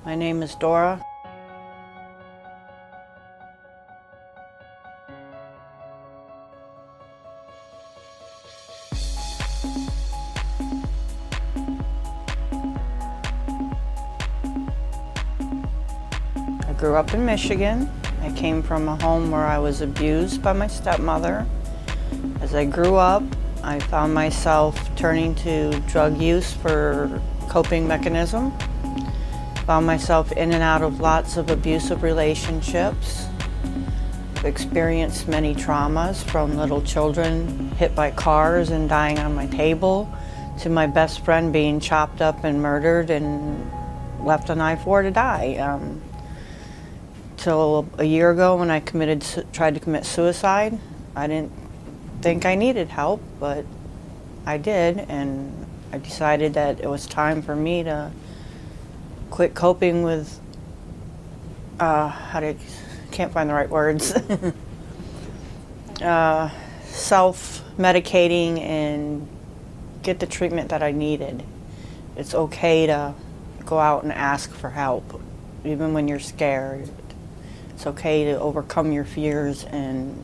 My name is Dora. I grew up in Michigan. I came from a home where I was abused by my stepmother. As I grew up, I found myself turning to drug use for coping mechanism. Found myself in and out of lots of abusive relationships. Experienced many traumas, from little children hit by cars and dying on my table, to my best friend being chopped up and murdered and left on I-4 to die. Till a year ago when I tried to commit suicide. I didn't think I needed help, but I did, and I decided that it was time for me to quit coping with, can't find the right words, self-medicating and get the treatment that I needed. It's okay to go out and ask for help, even when you're scared. It's okay to overcome your fears and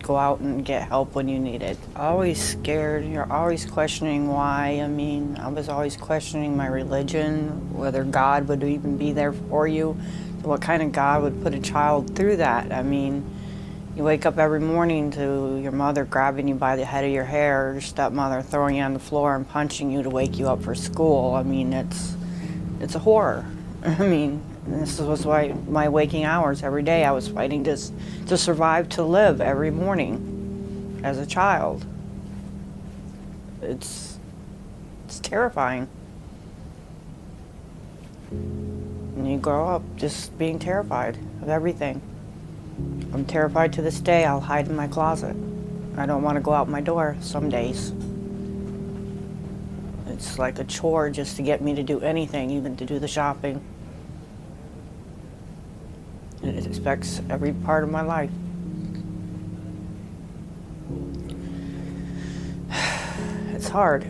go out and get help when you need it. Always scared, you're always questioning why. I mean, I was always questioning my religion, whether God would even be there for you. What kind of God would put a child through that? I mean, you wake up every morning to your mother grabbing you by the head of your hair, or your stepmother throwing you on the floor and punching you to wake you up for school. I mean, it's a horror. I mean, this was why my waking hours every day, I was fighting to survive, to live every morning as a child. It's terrifying. And you grow up just being terrified of everything. I'm terrified to this day. I'll hide in my closet. I don't want to go out my door some days. It's like a chore just to get me to do anything, even to do the shopping. It affects every part of my life. It's hard.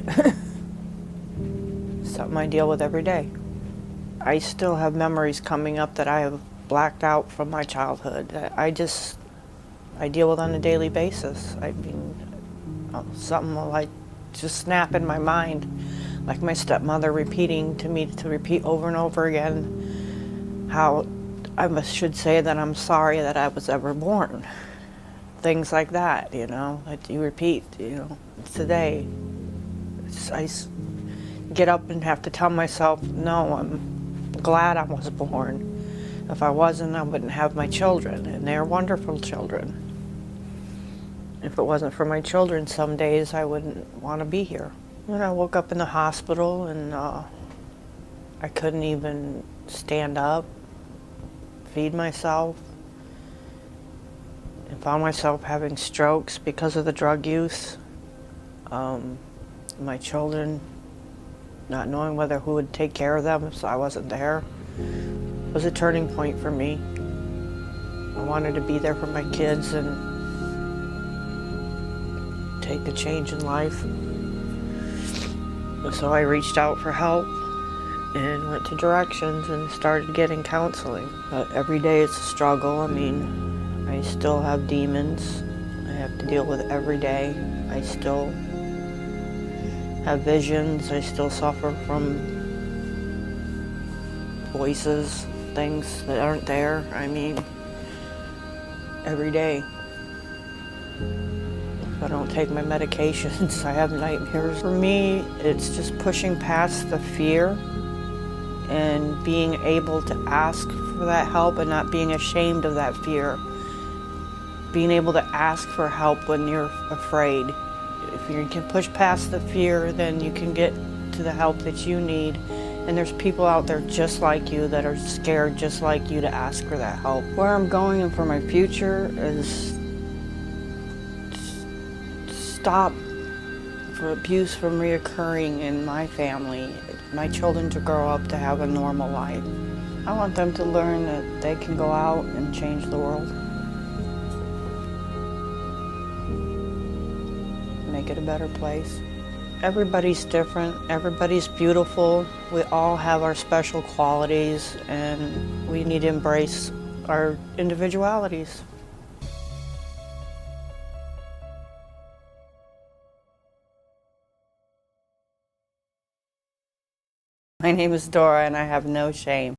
Something I deal with every day. I still have memories coming up that I have blacked out from my childhood. I deal with on a daily basis. I mean, something will like just snap in my mind, like my stepmother repeating to me to repeat over and over again how should say that I'm sorry that I was ever born. Things like that, you know, that you repeat, you know, today. I get up and have to tell myself, no, I'm glad I was born. If I wasn't, I wouldn't have my children, and they're wonderful children. If it wasn't for my children, some days I wouldn't want to be here. When I woke up in the hospital and I couldn't even stand up, feed myself, and found myself having strokes because of the drug use. My children not knowing who would take care of them if I wasn't there was a turning point for me. I wanted to be there for my kids and take a change in life. So I reached out for help and went to Directions and started getting counseling. But every day it's a struggle. I mean, I still have demons I have to deal with every day. I still have visions. I still suffer from voices, things that aren't there. I mean, every day. If I don't take my medications, I have nightmares. For me, it's just pushing past the fear and being able to ask for that help and not being ashamed of that fear. Being able to ask for help when you're afraid. If you can push past the fear, then you can get to the help that you need. And there's people out there just like you that are scared just like you to ask for that help. Where I'm going and for my future is stop for abuse from reoccurring in my family. My children to grow up to have a normal life. I want them to learn that they can go out and change the world. Make it a better place. Everybody's different, everybody's beautiful. We all have our special qualities and we need to embrace our individualities. My name is Dora and I have no shame.